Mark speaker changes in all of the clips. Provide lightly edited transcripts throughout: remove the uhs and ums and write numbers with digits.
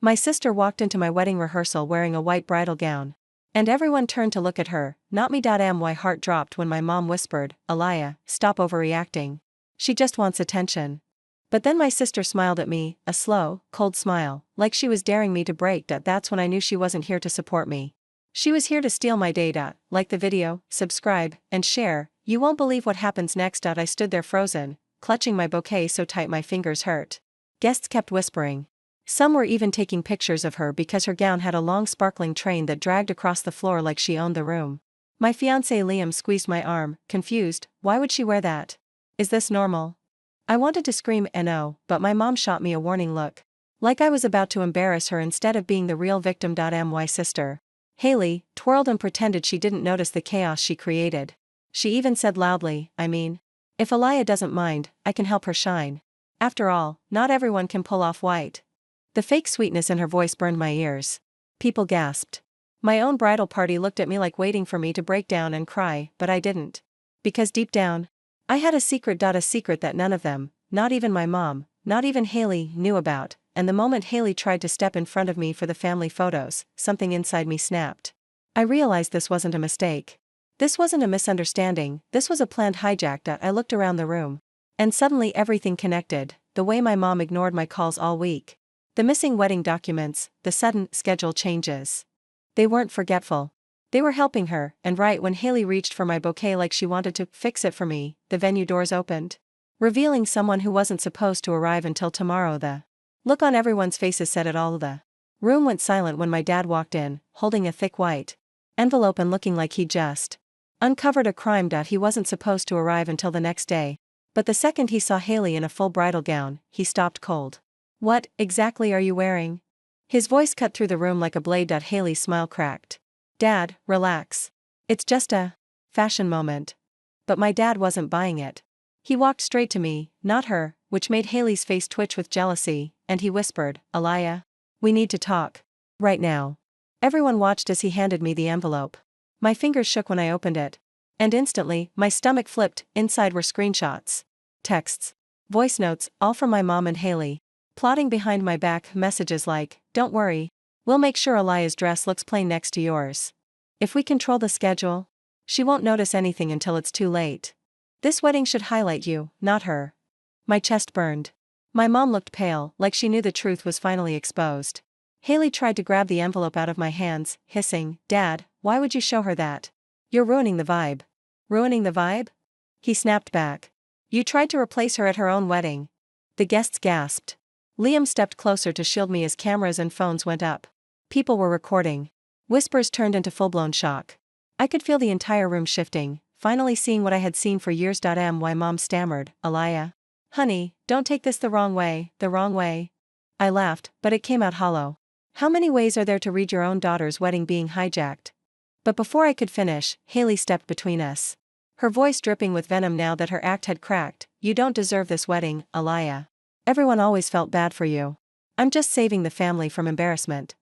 Speaker 1: My sister walked into my wedding rehearsal wearing a white bridal gown. And everyone turned to look at her, not me. My heart dropped when my mom whispered, "Aliyah, stop overreacting. She just wants attention." But then my sister smiled at me, a slow, cold smile, like she was daring me to break. That's when I knew she wasn't here to support me. She was here to steal my day. Like the video, subscribe, and share. You won't believe what happens next. I stood there frozen, clutching my bouquet so tight my fingers hurt. Guests kept whispering. Some were even taking pictures of her because her gown had a long sparkling train that dragged across the floor like she owned the room. My fiancé Liam squeezed my arm, confused. Why would she wear that? Is this normal? I wanted to scream no, but my mom shot me a warning look. Like I was about to embarrass her instead of being the real victim. My sister, Haley, twirled and pretended she didn't notice the chaos she created. She even said loudly, if Aliyah doesn't mind, I can help her shine. After all, not everyone can pull off white. The fake sweetness in her voice burned my ears. People gasped. My own bridal party looked at me like waiting for me to break down and cry, but I didn't. Because deep down, I had a secret that none of them, not even my mom, not even Haley, knew about, and the moment Haley tried to step in front of me for the family photos, something inside me snapped. I realized this wasn't a mistake. This wasn't a misunderstanding, this was a planned hijack. I looked around the room. And suddenly everything connected, the way my mom ignored my calls all week. The missing wedding documents, the sudden schedule changes. They weren't forgetful. They were helping her, and right when Haley reached for my bouquet like she wanted to fix it for me, the venue doors opened, revealing someone who wasn't supposed to arrive until tomorrow. The look on everyone's faces said it all. The room went silent when my dad walked in, holding a thick white envelope and looking like he just uncovered a crime. He wasn't supposed to arrive until the next day. But the second he saw Haley in a full bridal gown, he stopped cold. "What exactly are you wearing?" His voice cut through the room like a blade. Haley's smile cracked. "Dad, relax. It's just a fashion moment." But my dad wasn't buying it. He walked straight to me, not her, which made Haley's face twitch with jealousy, and he whispered, "Aliyah, we need to talk. Right now." Everyone watched as he handed me the envelope. My fingers shook when I opened it. And instantly, my stomach flipped. Inside were screenshots, texts, voice notes, all from my mom and Haley. Plotting behind my back, messages like, "Don't worry. We'll make sure Aliyah's dress looks plain next to yours. If we control the schedule, she won't notice anything until it's too late. This wedding should highlight you, not her." My chest burned. My mom looked pale, like she knew the truth was finally exposed. Haley tried to grab the envelope out of my hands, hissing, "Dad, why would you show her that? You're ruining the vibe." "Ruining the vibe?" He snapped back. "You tried to replace her at her own wedding." The guests gasped. Liam stepped closer to shield me as cameras and phones went up. People were recording. Whispers turned into full-blown shock. I could feel the entire room shifting, finally seeing what I had seen for years. My mom stammered, "Aliyah. Honey, don't take this the wrong way, the wrong way." I laughed, but it came out hollow. How many ways are there to read your own daughter's wedding being hijacked? But before I could finish, Haley stepped between us. Her voice dripping with venom now that her act had cracked. "You don't deserve this wedding, Aliyah. Everyone always felt bad for you. I'm just saving the family from embarrassment."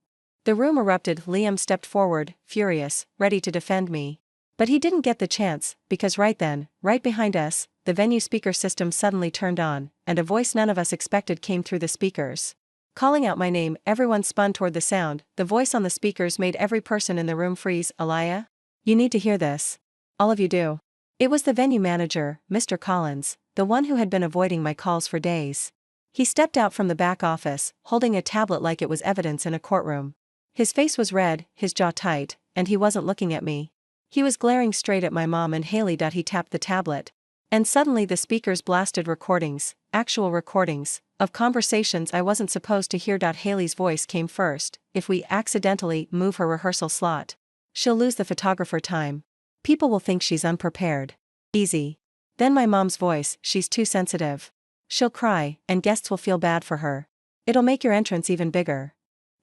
Speaker 1: The room erupted. Liam stepped forward, furious, ready to defend me. But he didn't get the chance, because right then, right behind us, the venue speaker system suddenly turned on, and a voice none of us expected came through the speakers. Calling out my name, everyone spun toward the sound. The voice on the speakers made every person in the room freeze. "Aliyah? You need to hear this. All of you do." It was the venue manager, Mr. Collins, the one who had been avoiding my calls for days. He stepped out from the back office, holding a tablet like it was evidence in a courtroom. His face was red, his jaw tight, and he wasn't looking at me. He was glaring straight at my mom and Haley. He tapped the tablet. And suddenly the speakers blasted recordings, actual recordings, of conversations I wasn't supposed to hear. Haley's voice came first. "If we accidentally move her rehearsal slot, she'll lose the photographer time. People will think she's unprepared. Easy." Then my mom's voice, "She's too sensitive. She'll cry, and guests will feel bad for her. It'll make your entrance even bigger."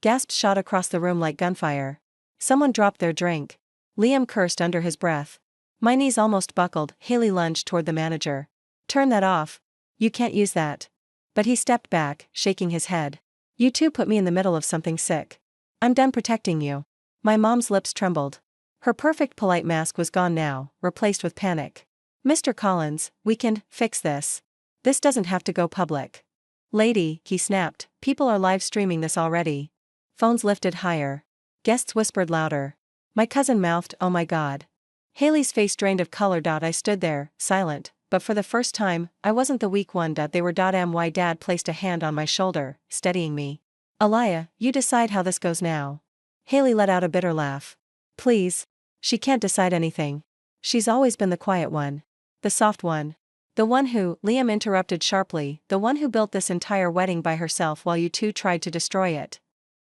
Speaker 1: Gasps shot across the room like gunfire. Someone dropped their drink. Liam cursed under his breath. My knees almost buckled. Haley lunged toward the manager. "Turn that off. You can't use that." But he stepped back, shaking his head. "You two put me in the middle of something sick. I'm done protecting you." My mom's lips trembled. Her perfect polite mask was gone now, replaced with panic. "Mr. Collins, we can fix this. This doesn't have to go public." "Lady," he snapped, "people are live streaming this already. Phones lifted higher. Guests whispered louder. My cousin mouthed, "Oh my God." Haley's face drained of color. I stood there, silent, but for the first time, I wasn't the weak one. They were. My dad placed a hand on my shoulder, steadying me. "Aliyah, you decide how this goes now." Haley let out a bitter laugh. "Please. She can't decide anything. She's always been the quiet one. The soft one. The one who," Liam interrupted sharply, "the one who built this entire wedding by herself while you two tried to destroy it."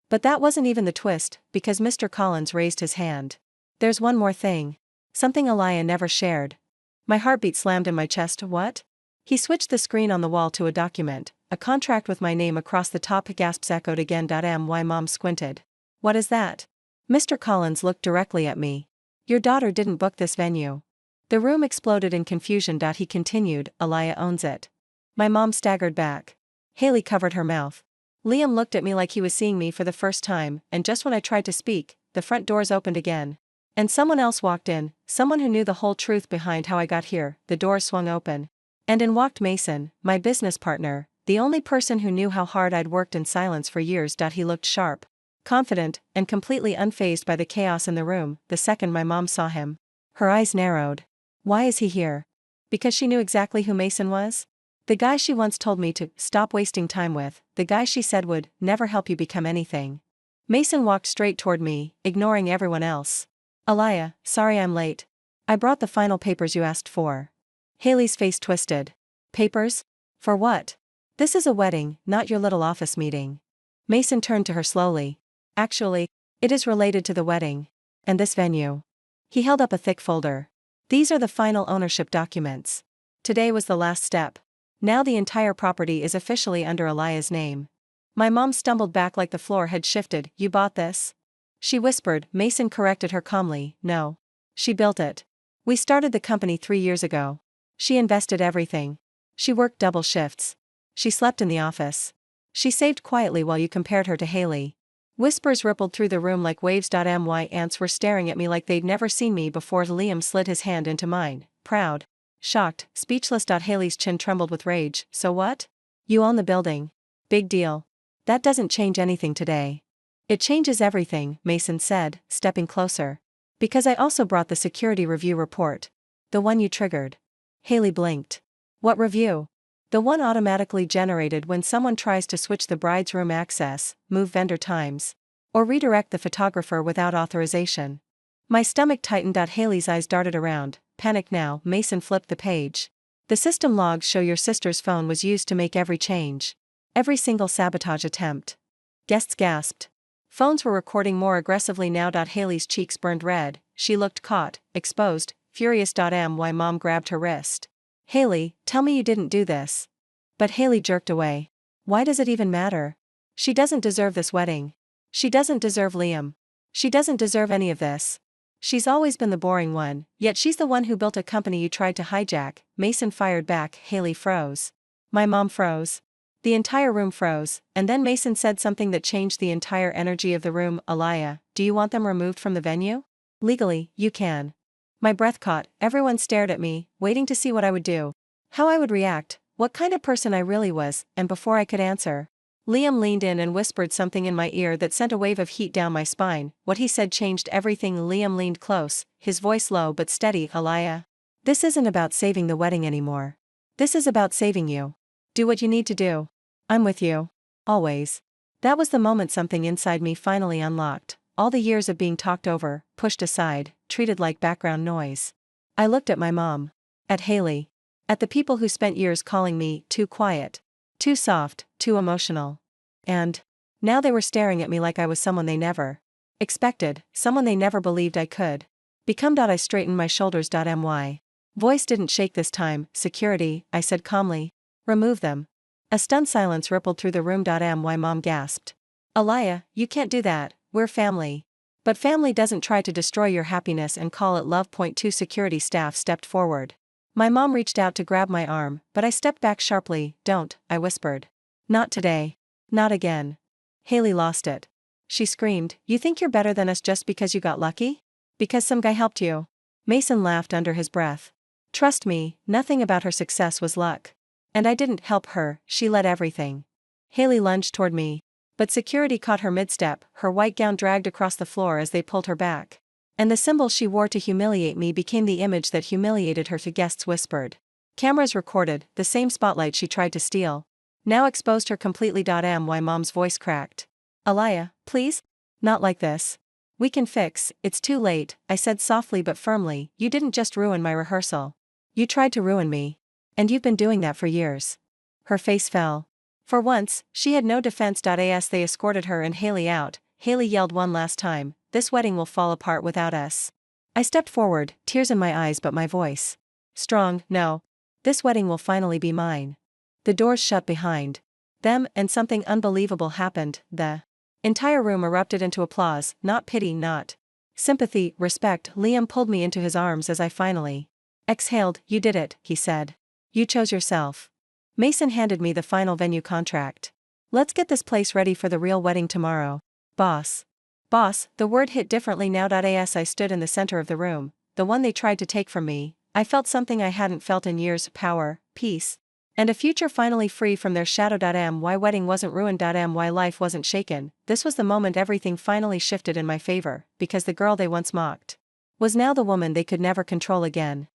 Speaker 1: But that wasn't even the twist, because Mr. Collins raised his hand. "There's one more thing. Something Aliyah never shared." My heartbeat slammed in my chest. "What?" He switched the screen on the wall to a document, a contract with my name across the top. Gasps echoed again. My mom squinted. "What is that?" Mr. Collins looked directly at me. "Your daughter didn't book this venue." The room exploded in confusion. He continued, "Aliyah owns it." My mom staggered back. Haley covered her mouth. Liam looked at me like he was seeing me for the first time, and just when I tried to speak, the front doors opened again. And someone else walked in, someone who knew the whole truth behind how I got here. The doors swung open. And in walked Mason, my business partner, the only person who knew how hard I'd worked in silence for years. He looked sharp, confident, and completely unfazed by the chaos in the room. The second my mom saw him, her eyes narrowed. "Why is he here?" Because she knew exactly who Mason was? The guy she once told me to stop wasting time with, the guy she said would never help you become anything. Mason walked straight toward me, ignoring everyone else. "Aliyah, sorry I'm late. I brought the final papers you asked for." Haley's face twisted. "Papers? For what? This is a wedding, not your little office meeting." Mason turned to her slowly. "Actually, it is related to the wedding. And this venue." He held up a thick folder. "These are the final ownership documents. Today was the last step. Now the entire property is officially under Aliyah's name." My mom stumbled back like the floor had shifted. "You bought this?" she whispered. Mason corrected her calmly. "No. She built it. We started the company 3 years ago. She invested everything. She worked double shifts. She slept in the office. She saved quietly while you compared her to Haley." Whispers rippled through the room like waves. My aunts were staring at me like they'd never seen me before. Liam slid his hand into mine, proud, shocked, speechless. Haley's chin trembled with rage. "So what? You own the building. Big deal. That doesn't change anything today." "It changes everything," Mason said, stepping closer. "Because I also brought the security review report. The one you triggered." Haley blinked. "What review?" "The one automatically generated when someone tries to switch the bride's room access, move vendor times, or redirect the photographer without authorization." My stomach tightened. Haley's eyes darted around. "Panic now." Mason flipped the page. "The system logs show your sister's phone was used to make every change. Every single sabotage attempt." Guests gasped. Phones were recording more aggressively now. Haley's cheeks burned red. She looked caught, exposed, furious. My mom grabbed her wrist. "Haley, tell me you didn't do this." But Haley jerked away. "Why does it even matter? She doesn't deserve this wedding. She doesn't deserve Liam. She doesn't deserve any of this. She's always been the boring one, yet she's the one who built a company you tried to hijack." Mason fired back. Haley froze. My mom froze. The entire room froze, and then Mason said something that changed the entire energy of the room. "Aliyah, do you want them removed from the venue?" "Legally, you can." My breath caught. Everyone stared at me, waiting to see what I would do. How I would react, what kind of person I really was, and before I could answer, Liam leaned in and whispered something in my ear that sent a wave of heat down my spine. What he said changed everything. Liam leaned close, his voice low but steady. "Aliyah, this isn't about saving the wedding anymore. This is about saving you. Do what you need to do. I'm with you. Always." That was the moment something inside me finally unlocked. All the years of being talked over, pushed aside, treated like background noise. I looked at my mom. At Haley. At the people who spent years calling me too quiet, too soft, too emotional. And now they were staring at me like I was someone they never expected, someone they never believed I could become. I straightened my shoulders. My voice didn't shake this time. "Security," I said calmly. "Remove them." A stunned silence rippled through the room. My mom gasped. "Aliyah, you can't do that. We're family." "But family doesn't try to destroy your happiness and call it love." Two security staff stepped forward. My mom reached out to grab my arm, but I stepped back sharply. "Don't," I whispered. "Not today. Not again." Haley lost it. She screamed, "You think you're better than us just because you got lucky? Because some guy helped you?" Mason laughed under his breath. "Trust me, nothing about her success was luck. And I didn't help her, she led everything." Haley lunged toward me. But security caught her mid-step, her white gown dragged across the floor as they pulled her back. And the symbol she wore to humiliate me became the image that humiliated her. The guests whispered. Cameras recorded, the same spotlight she tried to steal. Now exposed her completely. My mom's voice cracked. Aliyah, please? Not like this. We can fix, it's too late, I said softly but firmly. You didn't just ruin my rehearsal. You tried to ruin me. And you've been doing that for years. Her face fell. For once, she had no defense. As they escorted her and Haley out, Haley yelled one last time, this wedding will fall apart without us. I stepped forward, tears in my eyes but my voice strong. No. This wedding will finally be mine. The doors shut behind them and something unbelievable happened. The entire room erupted into applause, not pity, not sympathy, respect. Liam pulled me into his arms as I finally exhaled. You did it, he said. You chose yourself. Mason handed me the final venue contract. Let's get this place ready for the real wedding tomorrow. Boss. Boss, the word hit differently now. As I stood in the center of the room, the one they tried to take from me, I felt something I hadn't felt in years: power, peace, and a future finally free from their shadow. My wedding wasn't ruined. My life wasn't shaken. This was the moment everything finally shifted in my favor, because the girl they once mocked was now the woman they could never control again.